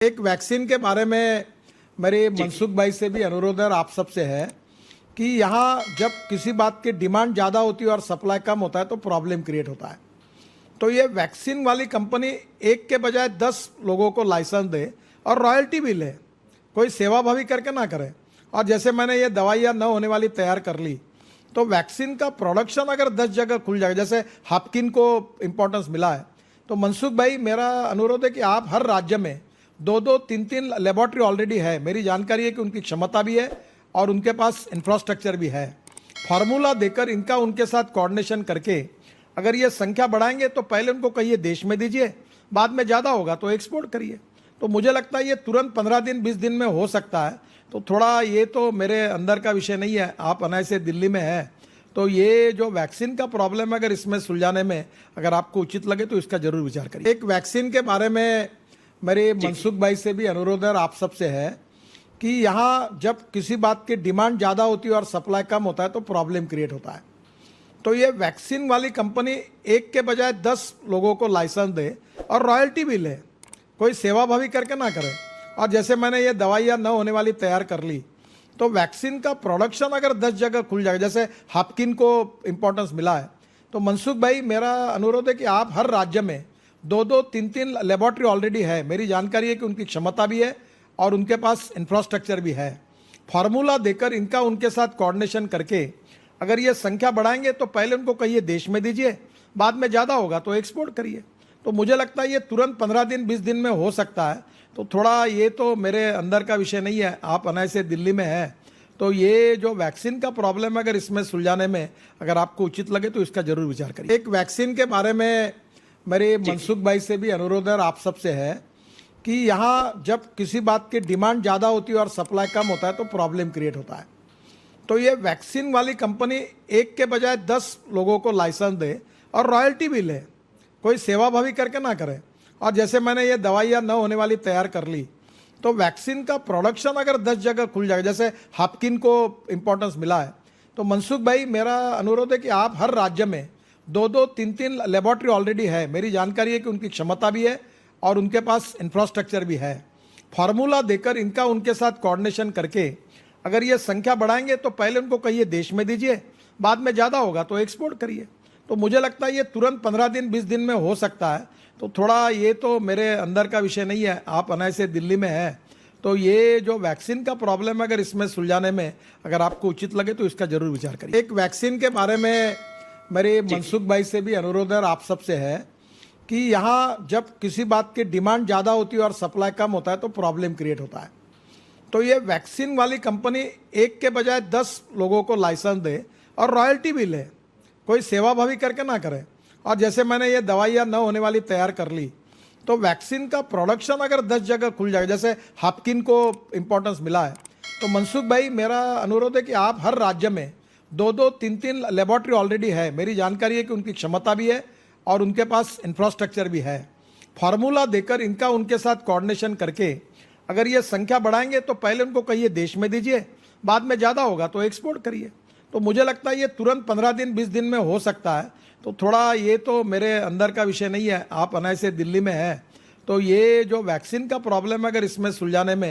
एक वैक्सीन के बारे में मेरे मनसुख भाई से भी अनुरोध है और आप सबसे है कि यहाँ जब किसी बात की डिमांड ज़्यादा होती है और सप्लाई कम होता है तो प्रॉब्लम क्रिएट होता है। तो ये वैक्सीन वाली कंपनी एक के बजाय 10 लोगों को लाइसेंस दे और रॉयल्टी भी ले, कोई सेवाभावी करके ना करे। और जैसे मैंने ये दवाइयाँ न होने वाली तैयार कर ली तो वैक्सीन का प्रोडक्शन अगर 10 जगह खुल जाएगा, जैसे हापकिन को इम्पोर्टेंस मिला है, तो मनसुख भाई मेरा अनुरोध है कि आप हर राज्य में 2-2, 3-3 लेबोरेटरी ऑलरेडी है। मेरी जानकारी है कि उनकी क्षमता भी है और उनके पास इंफ्रास्ट्रक्चर भी है। फार्मूला देकर इनका उनके साथ कोऑर्डिनेशन करके अगर ये संख्या बढ़ाएंगे तो पहले उनको कहिए देश में दीजिए, बाद में ज़्यादा होगा तो एक्सपोर्ट करिए। तो मुझे लगता है ये तुरंत 15 दिन 20 दिन में हो सकता है। तो थोड़ा ये तो मेरे अंदर का विषय नहीं है, आप अनायसे दिल्ली में है, तो ये जो वैक्सीन का प्रॉब्लम है अगर इसमें सुलझाने में अगर आपको उचित लगे तो इसका जरूर विचार करिए। एक वैक्सीन के बारे में मेरे मनसुख भाई से भी अनुरोध है और आप सबसे है कि यहाँ जब किसी बात की डिमांड ज़्यादा होती है और सप्लाई कम होता है तो प्रॉब्लम क्रिएट होता है। तो ये वैक्सीन वाली कंपनी एक के बजाय 10 लोगों को लाइसेंस दे और रॉयल्टी भी ले, कोई सेवाभावी करके ना करे। और जैसे मैंने ये दवाइयाँ न होने वाली तैयार कर ली तो वैक्सीन का प्रोडक्शन अगर 10 जगह खुल जाएगा, जैसे हापकिन को इम्पोर्टेंस मिला है, तो मनसुख भाई मेरा अनुरोध है कि आप हर राज्य में 2-2, 3-3 लेबोरेटरी ऑलरेडी है। मेरी जानकारी है कि उनकी क्षमता भी है और उनके पास इंफ्रास्ट्रक्चर भी है। फार्मूला देकर इनका उनके साथ कोऑर्डिनेशन करके अगर ये संख्या बढ़ाएंगे तो पहले उनको कहिए देश में दीजिए, बाद में ज़्यादा होगा तो एक्सपोर्ट करिए। तो मुझे लगता है ये तुरंत 15 दिन 20 दिन में हो सकता है। तो थोड़ा ये तो मेरे अंदर का विषय नहीं है, आप अनायसे दिल्ली में है, तो ये जो वैक्सीन का प्रॉब्लम है अगर इसमें सुलझाने में अगर आपको उचित लगे तो इसका जरूर विचार करिए। एक वैक्सीन के बारे में मेरे मनसुख भाई से भी अनुरोध है और आप सबसे है कि यहाँ जब किसी बात की डिमांड ज़्यादा होती है और सप्लाई कम होता है तो प्रॉब्लम क्रिएट होता है। तो ये वैक्सीन वाली कंपनी एक के बजाय 10 लोगों को लाइसेंस दे और रॉयल्टी भी ले, कोई सेवाभावी करके ना करे। और जैसे मैंने ये दवाइयाँ न होने वाली तैयार कर ली तो वैक्सीन का प्रोडक्शन अगर 10 जगह खुल जाएगा, जैसे हापकिन को इम्पोर्टेंस मिला है, तो मनसुख भाई मेरा अनुरोध है कि आप हर राज्य में 2-2, 3-3 लेबोरेटरी ऑलरेडी है। मेरी जानकारी है कि उनकी क्षमता भी है और उनके पास इंफ्रास्ट्रक्चर भी है। फार्मूला देकर इनका उनके साथ कोऑर्डिनेशन करके अगर ये संख्या बढ़ाएंगे तो पहले उनको कहिए देश में दीजिए, बाद में ज़्यादा होगा तो एक्सपोर्ट करिए। तो मुझे लगता है ये तुरंत 15 दिन 20 दिन में हो सकता है। तो थोड़ा ये तो मेरे अंदर का विषय नहीं है, आप अनायसे दिल्ली में है, तो ये जो वैक्सीन का प्रॉब्लम है अगर इसमें सुलझाने में अगर आपको उचित लगे तो इसका जरूर विचार करिए। एक वैक्सीन के बारे में मेरे मनसुख भाई से भी अनुरोध है और आप सबसे है कि यहाँ जब किसी बात की डिमांड ज़्यादा होती है और सप्लाई कम होता है तो प्रॉब्लम क्रिएट होता है। तो ये वैक्सीन वाली कंपनी एक के बजाय 10 लोगों को लाइसेंस दे और रॉयल्टी भी ले, कोई सेवाभावी करके ना करे। और जैसे मैंने ये दवाइयाँ न होने वाली तैयार कर ली तो वैक्सीन का प्रोडक्शन अगर 10 जगह खुल जाएगा, जैसे हापकिन को इम्पोर्टेंस मिला है, तो मनसुख भाई मेरा अनुरोध है कि आप हर राज्य में 2-2, 3-3 लेबोरेटरी ऑलरेडी है। मेरी जानकारी है कि उनकी क्षमता भी है और उनके पास इंफ्रास्ट्रक्चर भी है। फार्मूला देकर इनका उनके साथ कोऑर्डिनेशन करके अगर ये संख्या बढ़ाएंगे तो पहले उनको कहिए देश में दीजिए, बाद में ज़्यादा होगा तो एक्सपोर्ट करिए। तो मुझे लगता है ये तुरंत 15 दिन 20 दिन में हो सकता है। तो थोड़ा ये तो मेरे अंदर का विषय नहीं है, आप अनायसे दिल्ली में है, तो ये जो वैक्सीन का प्रॉब्लम है अगर इसमें सुलझाने में